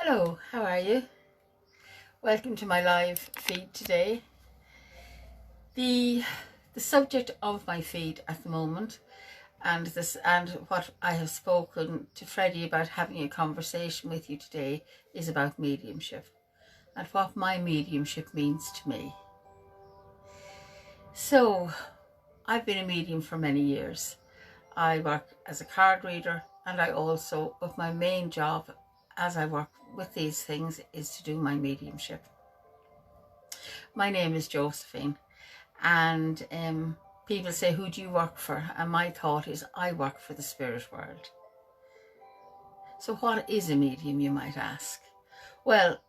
Hello, how are you? Welcome to my live feed today. The subject of my feed at the moment and what I have spoken to Freddie about having a conversation with you today is about mediumship and what my mediumship means to me. So, I've been a medium for many years. I work as a card reader and but my main job as I work with these things is to do my mediumship. My name is Josephine, and people say, who do you work for? And my thought is, I work for the spirit world. So what is a medium, you might ask? Well,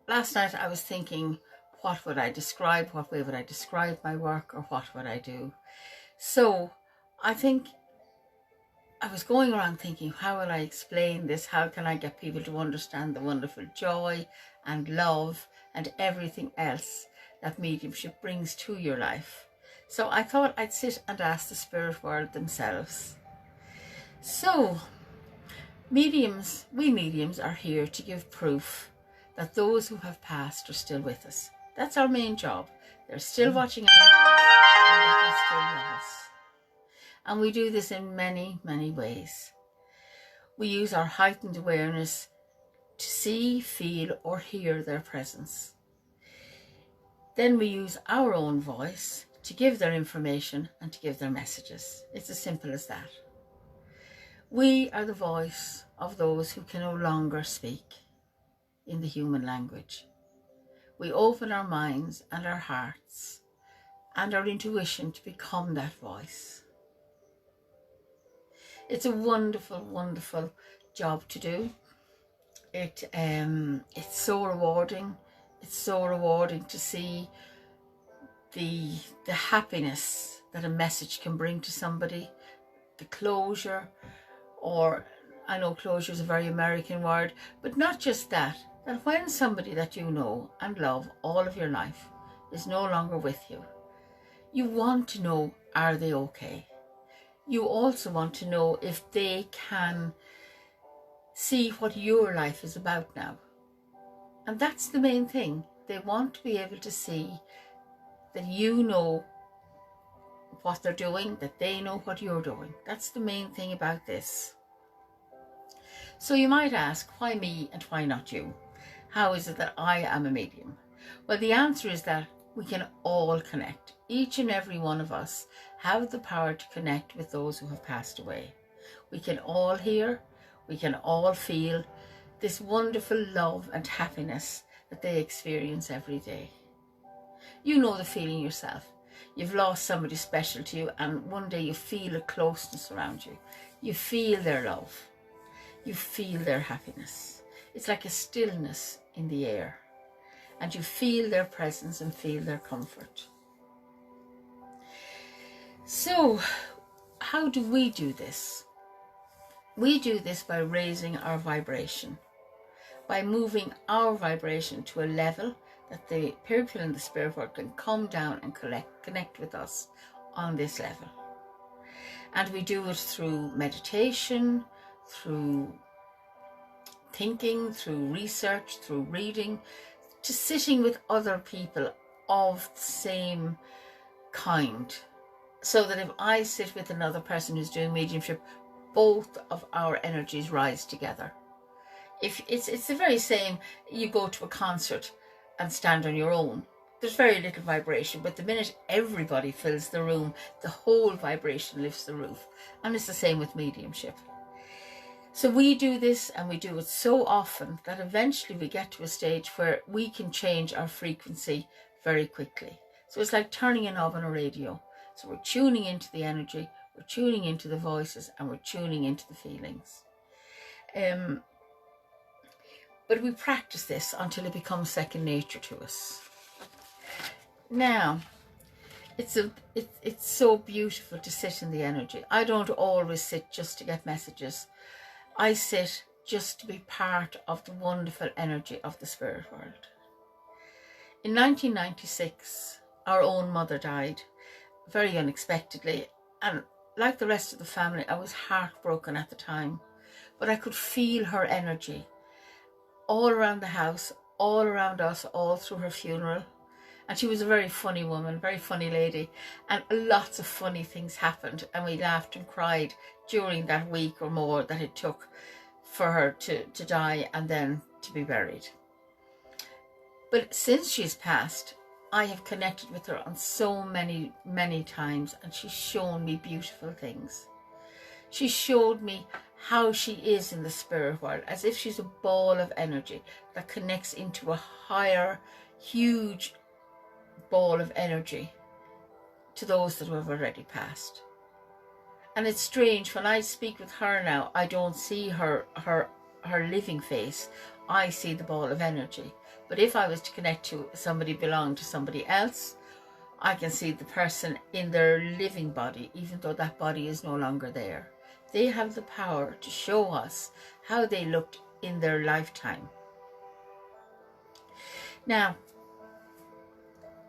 last night I was thinking, what would I describe? What way would I describe my work, or what would I do? So I think I was going around thinking, how will I explain this? How can I get people to understand the wonderful joy and love and everything else that mediumship brings to your life? So I thought I'd sit and ask the spirit world themselves. So we mediums are here to give proof that those who have passed are still with us. That's our main job. They're still watching out for us, and they still love us. And we do this in many, many ways. We use our heightened awareness to see, feel, or hear their presence. Then we use our own voice to give their information and to give their messages. It's as simple as that. We are the voice of those who can no longer speak in the human language. We open our minds and our hearts and our intuition to become that voice. It's a wonderful, wonderful job to do. It's so rewarding. It's so rewarding to see the happiness that a message can bring to somebody, the closure, or I know closure is a very American word, but not just that when somebody that you know and love all of your life is no longer with you, you want to know, are they okay? You also want to know if they can see what your life is about now. And that's the main thing. They want to be able to see that you know what they're doing, that they know what you're doing. That's the main thing about this. So you might ask, why me and why not you? How is it that I am a medium? Well, the answer is that we can all connect. Each and every one of us have the power to connect with those who have passed away. We can all hear, we can all feel this wonderful love and happiness that they experience every day. You know the feeling yourself. You've lost somebody special to you, and one day you feel a closeness around you. You feel their love. You feel their happiness. It's like a stillness in the air. And you feel their presence and feel their comfort. So, how do we do this? We do this by raising our vibration, by moving our vibration to a level that the people in the spirit world can come down and connect with us on this level. And we do it through meditation, through thinking, through research, through reading, just sitting with other people of the same kind. So that if I sit with another person who's doing mediumship, both of our energies rise together. If it's the very same, you go to a concert and stand on your own. There's very little vibration, but the minute everybody fills the room, the whole vibration lifts the roof. And it's the same with mediumship. So we do this, and we do it so often that eventually we get to a stage where we can change our frequency very quickly. So it's like turning a knob on a radio. So we're tuning into the energy, we're tuning into the voices, and we're tuning into the feelings. But we practice this until it becomes second nature to us. Now, it's so beautiful to sit in the energy. I don't always sit just to get messages. I sit just to be part of the wonderful energy of the spirit world. In 1996, our own mother died very unexpectedly, and like the rest of the family, I was heartbroken at the time, but I could feel her energy. all around the house, all around us, all through her funeral. And she was a very funny woman, very funny lady, and lots of funny things happened, and we laughed and cried during that week or more that it took for her to die and then to be buried. But since she's passed, I have connected with her on so many, many times, and she's shown me beautiful things. She showed me how she is in the spirit world, as if she's a ball of energy that connects into a higher, huge ball of energy to those that have already passed. And it's strange, when I speak with her now, I don't see her living face. I see the ball of energy. But if I was to connect to somebody belonging to somebody else, I can see the person in their living body, even though that body is no longer there. They have the power to show us how they looked in their lifetime. Now,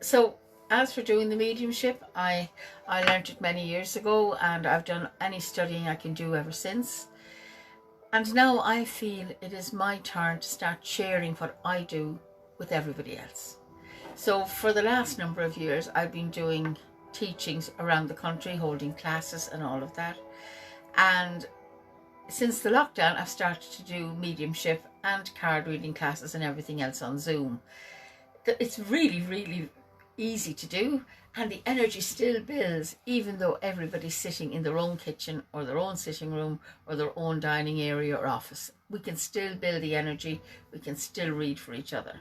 so as for doing the mediumship, I learned it many years ago, and I've done any studying I can do ever since. And now I feel it is my turn to start sharing what I do with everybody else. So for the last number of years, I've been doing teachings around the country, holding classes and all of that. And since the lockdown, I've started to do mediumship and card reading classes and everything else on Zoom. It's really, really easy to do, and the energy still builds, even though everybody's sitting in their own kitchen or their own sitting room or their own dining area or office. We can still build the energy. We can still read for each other.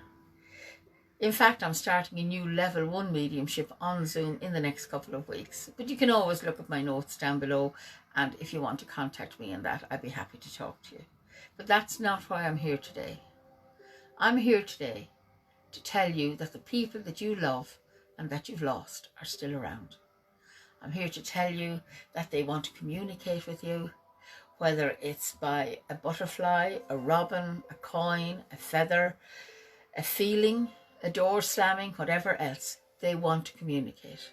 In fact, I'm starting a new level 1 mediumship on Zoom in the next couple of weeks. But you can always look at my notes down below, and if you want to contact me on that, I'd be happy to talk to you. But that's not why I'm here today. I'm here today to tell you that the people that you love and that you've lost are still around. I'm here to tell you that they want to communicate with you, whether it's by a butterfly, a robin, a coin, a feather, a feeling, a door slamming, whatever else. They want to communicate.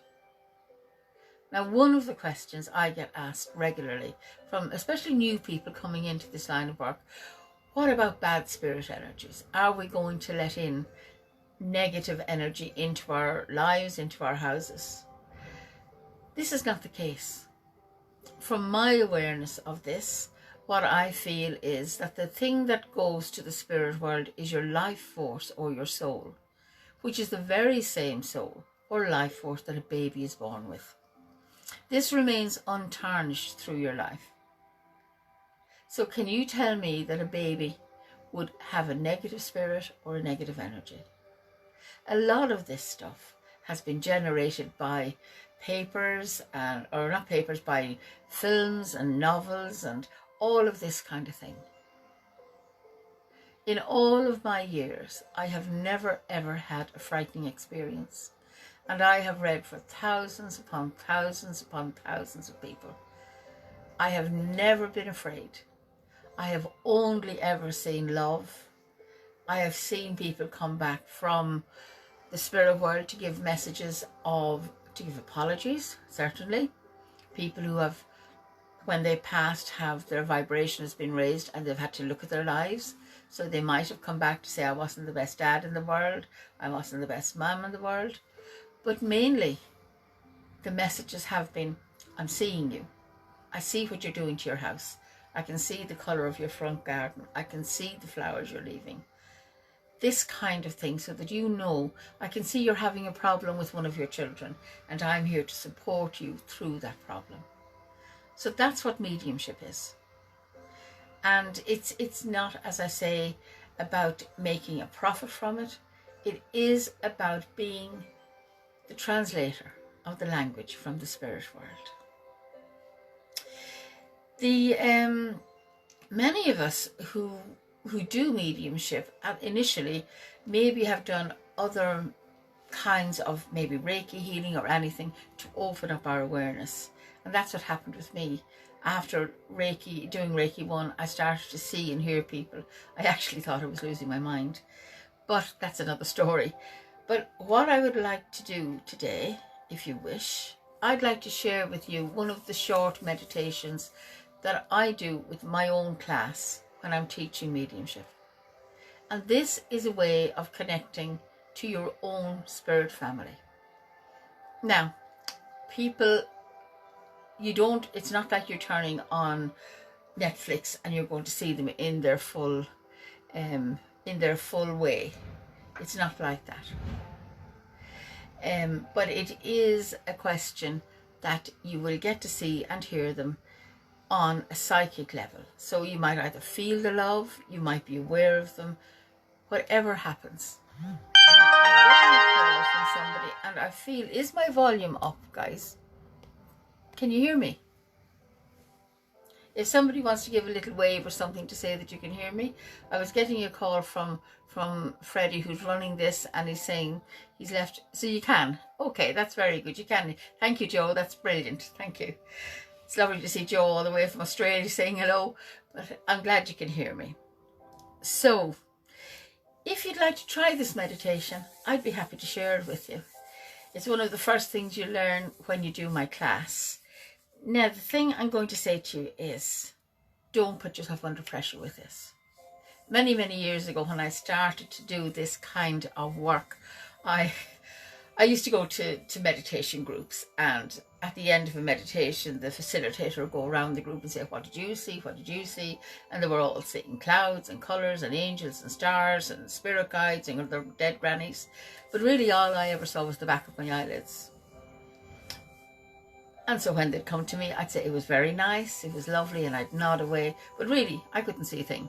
Now, one of the questions I get asked regularly from especially new people coming into this line of work, what about bad spirit energies? Are we going to let in negative energy into our lives, into our houses? This is not the case. From my awareness of this, what I feel is that the thing that goes to the spirit world is your life force or your soul, which is the very same soul or life force that a baby is born with. This remains untarnished through your life. So can you tell me that a baby would have a negative spirit or a negative energy? A lot of this stuff has been generated by papers, by films and novels and all of this kind of thing. In all of my years, I have never ever had a frightening experience. And I have read for thousands upon thousands upon thousands of people. I have never been afraid. I have only ever seen love. I have seen people come back from the spirit world to give messages to give apologies, certainly. People who have, when they passed, have their vibration has been raised and they've had to look at their lives. So they might have come back to say, I wasn't the best dad in the world. I wasn't the best mom in the world. But mainly, the messages have been, I'm seeing you. I see what you're doing to your house. I can see the colour of your front garden. I can see the flowers you're leaving. This kind of thing, so that you know, I can see you're having a problem with one of your children, and I'm here to support you through that problem. So that's what mediumship is. And it's not, as I say, about making a profit from it. It is about being the translator of the language from the spirit world. Many of us who do mediumship initially maybe have done other kinds of maybe Reiki healing or anything to open up our awareness. And that's what happened with me. After doing Reiki 1, I started to see and hear people. I actually thought I was losing my mind. But that's another story. But what I would like to do today, if you wish, I'd like to share with you one of the short meditations that I do with my own class when I'm teaching mediumship. And this is a way of connecting to your own spirit family. Now, people, it's not like you're turning on Netflix and you're going to see them in their full way. It's not like that. But it is a question that you will get to see and hear them on a psychic level. So you might either feel the love, you might be aware of them, whatever happens. I'm getting a call from somebody and I feel, is my volume up, guys? Can you hear me? If somebody wants to give a little wave or something to say that you can hear me. I was getting a call from Freddie, who's running this, and he's saying he's left. So you can. Okay, that's very good. You can. Thank you, Joe. That's brilliant. Thank you. It's lovely to see Joe all the way from Australia saying hello, but I'm glad you can hear me. So, if you'd like to try this meditation, I'd be happy to share it with you. It's one of the first things you learn when you do my class. Now, the thing I'm going to say to you is, don't put yourself under pressure with this. Many, many years ago, when I started to do this kind of work, I used to go to meditation groups, and at the end of a meditation, the facilitator would go around the group and say, what did you see? What did you see? And they were all seeing clouds and colours and angels and stars and spirit guides and their dead grannies. But really all I ever saw was the back of my eyelids. And so when they'd come to me, I'd say it was very nice, it was lovely, and I'd nod away. But really, I couldn't see a thing.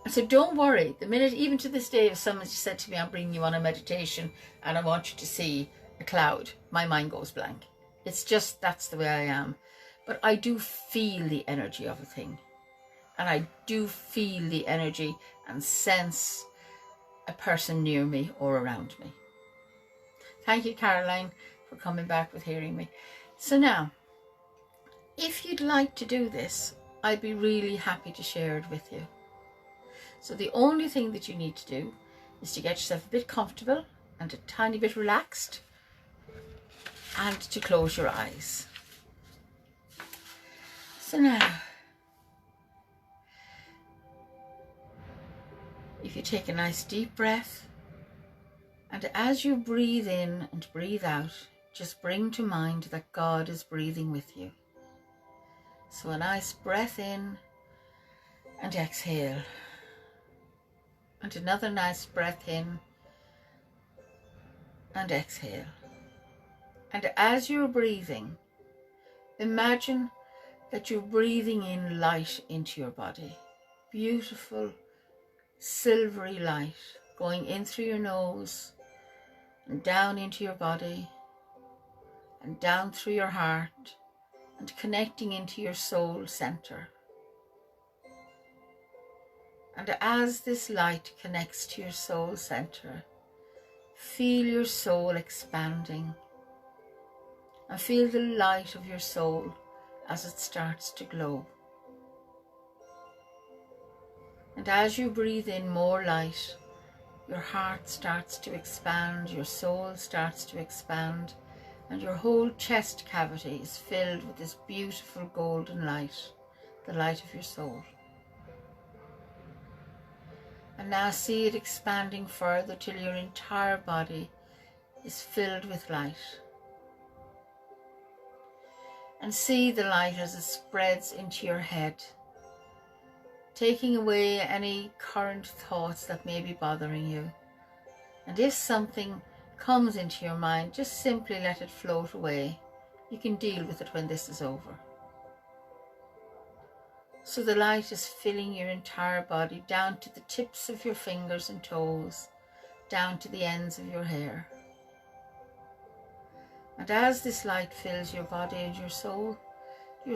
And so don't worry. The minute, even to this day, if someone just said to me, I'm bringing you on a meditation and I want you to see a cloud, my mind goes blank. It's just, that's the way I am. But I do feel the energy of a thing. And I do feel the energy and sense a person near me or around me. Thank you, Caroline, for coming back with hearing me. So now, if you'd like to do this, I'd be really happy to share it with you. So the only thing that you need to do is to get yourself a bit comfortable and a tiny bit relaxed and to close your eyes. So now, if you take a nice deep breath, and as you breathe in and breathe out, just bring to mind that God is breathing with you. So a nice breath in and exhale. And another nice breath in and exhale. And as you're breathing, imagine that you're breathing in light into your body. Beautiful, silvery light going in through your nose and down into your body and down through your heart and connecting into your soul center. And as this light connects to your soul center, feel your soul expanding and feel the light of your soul as it starts to glow. And as you breathe in more light, your heart starts to expand, your soul starts to expand, and your whole chest cavity is filled with this beautiful golden light, the light of your soul. And now see it expanding further till your entire body is filled with light. And see the light as it spreads into your head, taking away any current thoughts that may be bothering you. And if something comes into your mind, just simply let it float away. You can deal with it when this is over. So the light is filling your entire body down to the tips of your fingers and toes, down to the ends of your hair. And as this light fills your body and your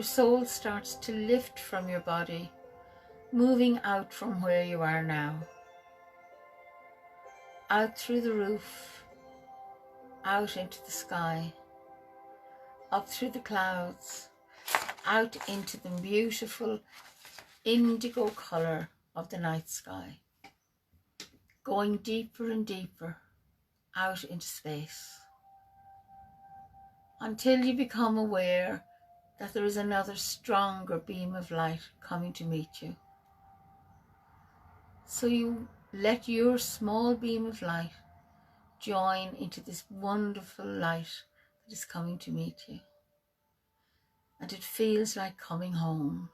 soul starts to lift from your body, moving out from where you are now, out through the roof, out into the sky, up through the clouds, out into the beautiful indigo colour of the night sky, going deeper and deeper out into space, until you become aware that there is another stronger beam of light coming to meet you. So you let your small beam of light join into this wonderful light that is coming to meet you. And it feels like coming home.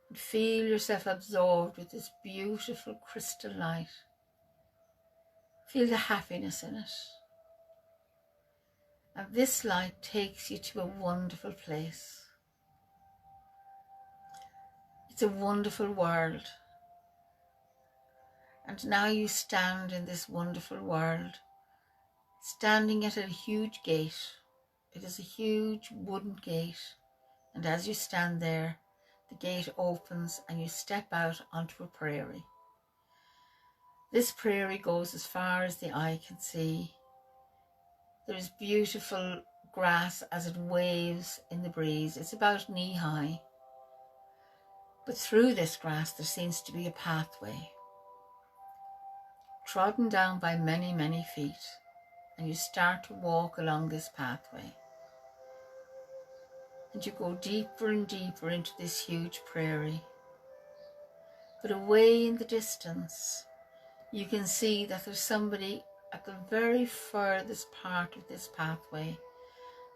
And feel yourself absorbed with this beautiful crystal light. Feel the happiness in it. And this light takes you to a wonderful place. It's a wonderful world. And now you stand in this wonderful world, standing at a huge gate. It is a huge wooden gate. And as you stand there, the gate opens and you step out onto a prairie. This prairie goes as far as the eye can see. There is beautiful grass as it waves in the breeze. It's about knee high. But through this grass there seems to be a pathway, trodden down by many, many feet. And you start to walk along this pathway. And you go deeper and deeper into this huge prairie. But away in the distance, you can see that there's somebody at the very furthest part of this pathway.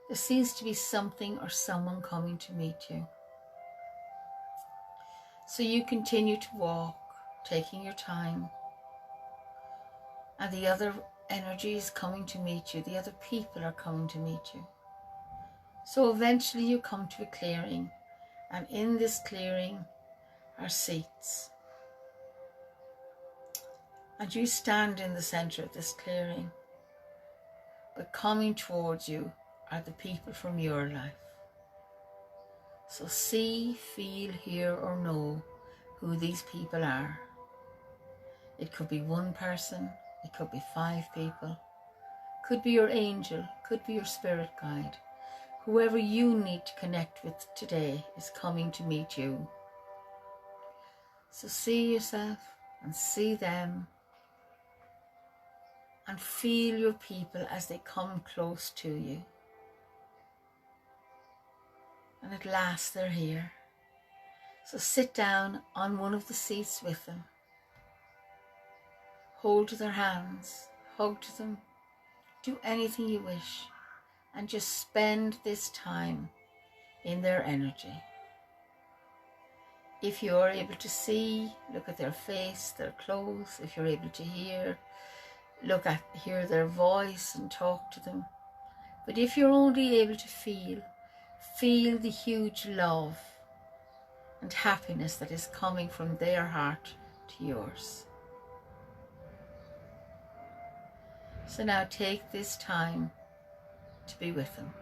There seems to be something or someone coming to meet you. So you continue to walk, taking your time. And the other energy is coming to meet you. The other people are coming to meet you. So eventually you come to a clearing. And in this clearing are seats. And you stand in the center of this clearing. But coming towards you are the people from your life. So see, feel, hear or know who these people are. It could be one person, it could be 5 people, could be your angel, could be your spirit guide. Whoever you need to connect with today is coming to meet you. So see yourself and see them and feel your people as they come close to you. And at last they're here. So sit down on one of the seats with them. Hold their hands, hug to them, do anything you wish, and just spend this time in their energy. If you are able to see, look at their face, their clothes. If you're able to hear, hear their voice and talk to them. But if you're only able to feel the huge love and happiness that is coming from their heart to yours. So now take this time to be with them.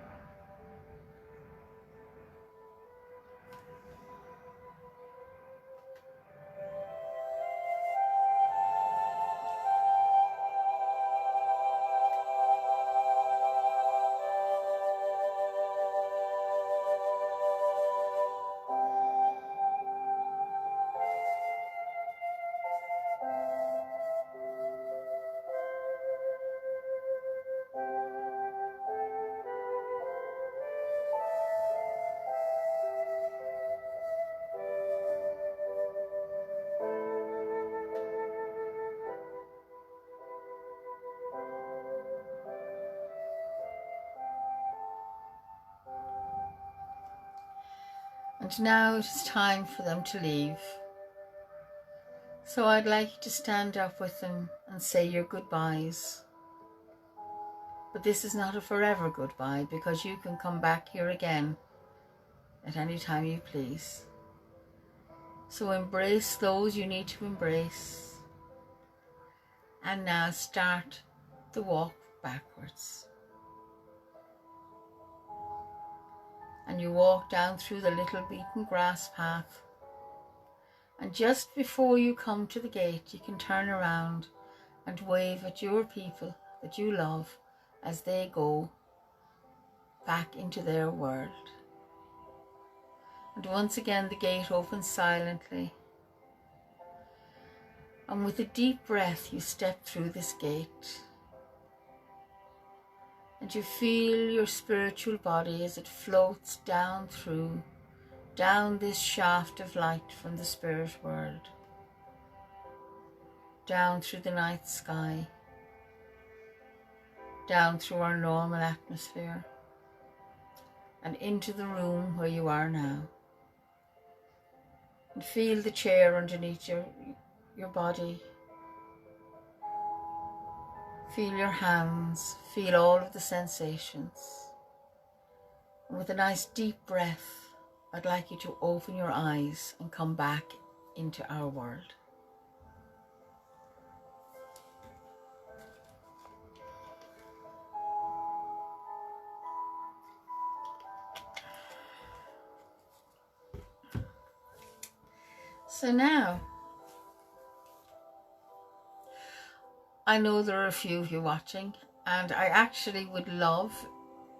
And now it is time for them to leave. So I'd like you to stand up with them and say your goodbyes. But this is not a forever goodbye, because you can come back here again at any time you please. So embrace those you need to embrace. And now start the walk backwards. And you walk down through the little beaten grass path. And just before you come to the gate, you can turn around and wave at your people that you love as they go back into their world. And once again the gate opens silently. And with a deep breath you step through this gate. And you feel your spiritual body as it floats down this shaft of light from the spirit world. down through the night sky, down through our normal atmosphere, and into the room where you are now. And feel the chair underneath your body. Feel your hands, feel all of the sensations. And with a nice deep breath, I'd like you to open your eyes and come back into our world. So now, I know there are a few of you watching, and I actually would love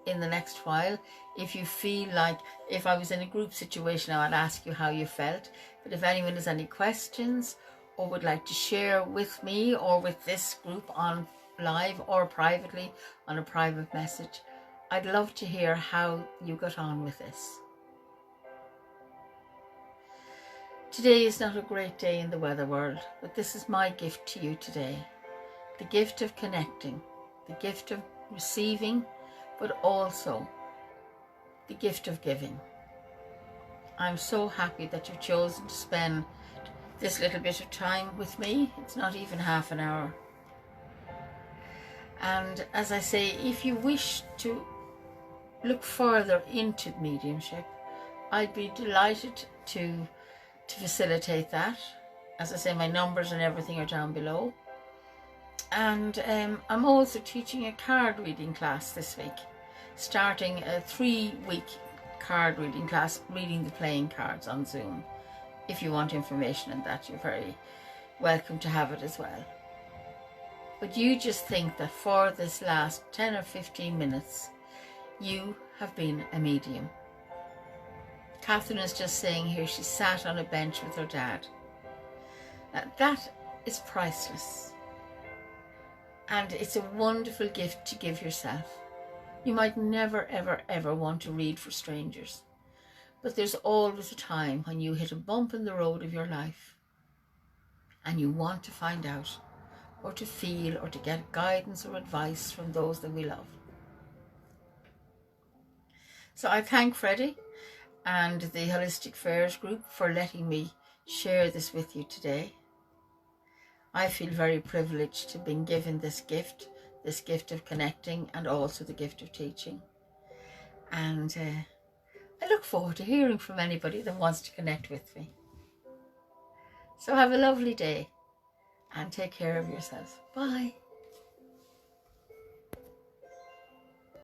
in the next while, if you feel like, if I was in a group situation, I'd ask you how you felt. But if anyone has any questions or would like to share with me or with this group on live or privately on a private message, I'd love to hear how you got on with this. Today is not a great day in the weather world, but this is my gift to you today. The gift of connecting, the gift of receiving, but also the gift of giving. I'm so happy that you've chosen to spend this little bit of time with me. It's not even half an hour. And as I say, if you wish to look further into mediumship, I'd be delighted to facilitate that. As I say, my numbers and everything are down below. And I'm also teaching a card reading class this week, starting a 3-week card reading class, reading the playing cards on Zoom. If you want information on that, you're very welcome to have it as well. But you just think that for this last 10 or 15 minutes, you have been a medium. Catherine is just saying here she sat on a bench with her dad. Now, that is priceless. And it's a wonderful gift to give yourself. You might never, ever, ever want to read for strangers. But there's always a time when you hit a bump in the road of your life and you want to find out or to feel or to get guidance or advice from those that we love. So I thank Freddie and the Holistic Fairs group for letting me share this with you today. I feel very privileged to have been given this gift of connecting and also the gift of teaching. And I look forward to hearing from anybody that wants to connect with me. So have a lovely day and take care of yourselves. Bye.